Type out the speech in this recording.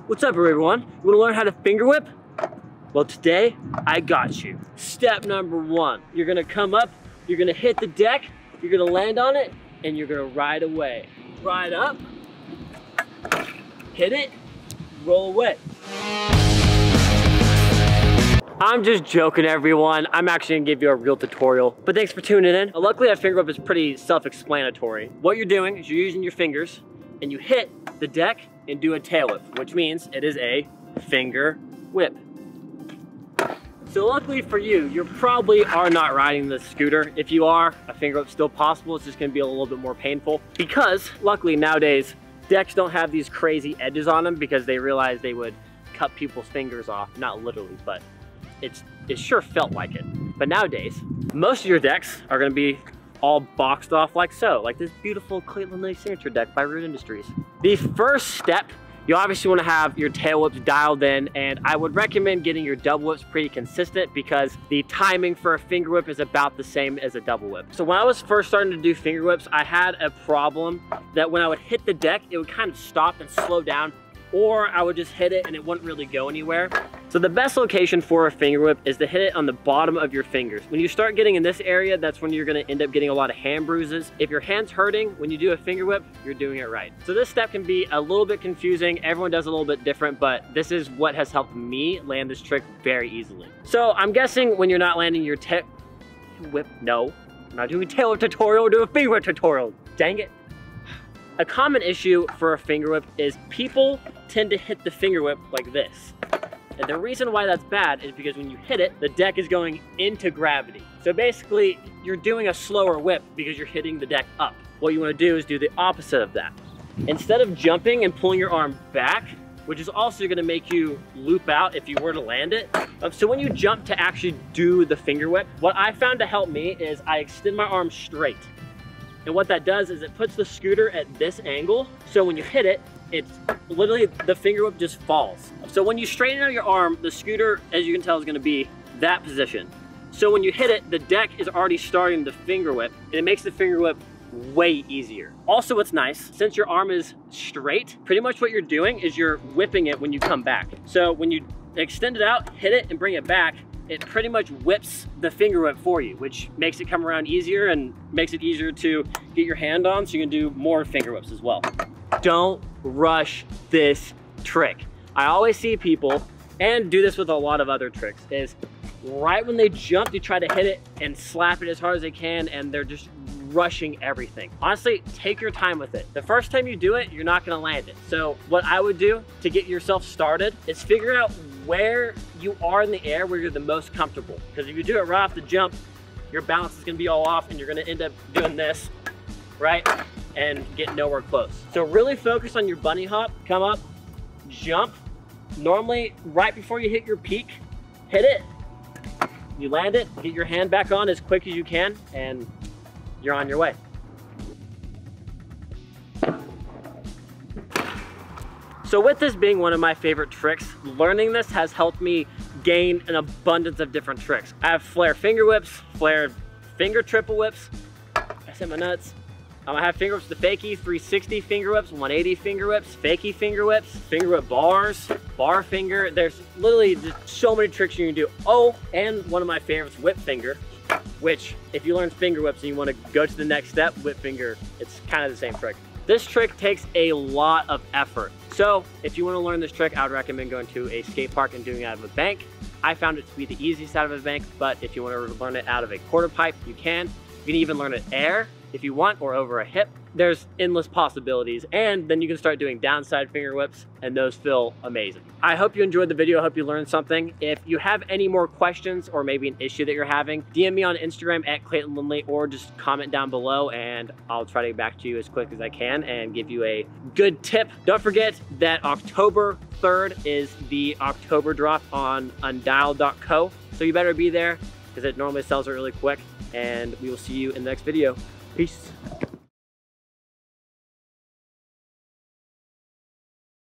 What's up everyone? You wanna learn how to finger whip? Well today, I got you. Step number one, you're gonna come up, you're gonna hit the deck, you're gonna land on it, and you're gonna ride away. Ride up, hit it, roll away. I'm just joking everyone. I'm actually gonna give you a real tutorial, but thanks for tuning in. Luckily a finger whip is pretty self-explanatory. What you're doing is you're using your fingers and you hit the deck and do a tail whip, which means it is a finger whip. So luckily for you, you probably are not riding the scooter. If you are, a finger whip's still possible. It's just gonna be a little bit more painful because luckily nowadays, decks don't have these crazy edges on them because they realized they would cut people's fingers off. Not literally, but it sure felt like it. But nowadays, most of your decks are gonna be all boxed off like so, like this beautiful Clayton signature deck by Rd Industries. The first step, you obviously want to have your tail whips dialed in, and I would recommend getting your double whips pretty consistent because the timing for a finger whip is about the same as a double whip. So when I was first starting to do finger whips, I had a problem that when I would hit the deck, it would kind of stop and slow down, or I would just hit it and it wouldn't really go anywhere. So the best location for a finger whip is to hit it on the bottom of your fingers. When you start getting in this area, that's when you're gonna end up getting a lot of hand bruises. If your hand's hurting when you do a finger whip, you're doing it right. So this step can be a little bit confusing. Everyone does a little bit different, but this is what has helped me land this trick very easily. So I'm guessing when you're not landing your tail whip, no, I'm not doing a tail whip tutorial, we're doing a finger whip tutorial, dang it. A common issue for a finger whip is people tend to hit the finger whip like this. And the reason why that's bad is because when you hit it, the deck is going into gravity. So basically, you're doing a slower whip because you're hitting the deck up. What you want to do is do the opposite of that. Instead of jumping and pulling your arm back, which is also going to make you loop out if you were to land it. So when you jump to actually do the finger whip, what I found to help me is I extend my arm straight. And what that does is it puts the scooter at this angle. So when you hit it, it's literally, the finger whip just falls. So when you straighten out your arm, the scooter, as you can tell, is gonna be that position. So when you hit it, the deck is already starting the finger whip, and it makes the finger whip way easier. Also, what's nice, since your arm is straight, pretty much what you're doing is you're whipping it when you come back. So when you extend it out, hit it, and bring it back, it pretty much whips the finger whip for you, which makes it come around easier and makes it easier to get your hand on, so you can do more finger whips as well. Don't rush this trick. I always see people, and do this with a lot of other tricks, is right when they jump, they try to hit it and slap it as hard as they can, and they're just rushing everything. Honestly, take your time with it. The first time you do it, you're not gonna land it. So what I would do to get yourself started is figure out where you are in the air, where you're the most comfortable. Because if you do it right off the jump, your balance is gonna be all off and you're gonna end up doing this, right? And get nowhere close. So really focus on your bunny hop, come up, jump. Normally, right before you hit your peak, hit it. You land it, get your hand back on as quick as you can, and you're on your way. So with this being one of my favorite tricks, learning this has helped me gain an abundance of different tricks. I have flare finger whips, flare finger triple whips. I said my nuts. I have finger whips, the fakie, 360 finger whips, 180 finger whips, fakie finger whips, finger whip bars, bar finger. There's literally just so many tricks you can do. Oh, and one of my favorites, whip finger, which if you learn finger whips and you want to go to the next step, whip finger, it's kind of the same trick. This trick takes a lot of effort. So if you want to learn this trick, I would recommend going to a skate park and doing it out of a bank. I found it to be the easiest out of a bank, but if you want to learn it out of a quarter pipe, you can. You can even learn it air if you want, or over a hip. There's endless possibilities, and then you can start doing downside finger whips, and those feel amazing. I hope you enjoyed the video. I hope you learned something. If you have any more questions or maybe an issue that you're having, DM me on Instagram at Clayton Lindley, or just comment down below and I'll try to get back to you as quick as I can and give you a good tip. Don't forget that October 3rd is the October drop on undialed.co, so you better be there because it normally sells it really quick, and we will see you in the next video. Peace.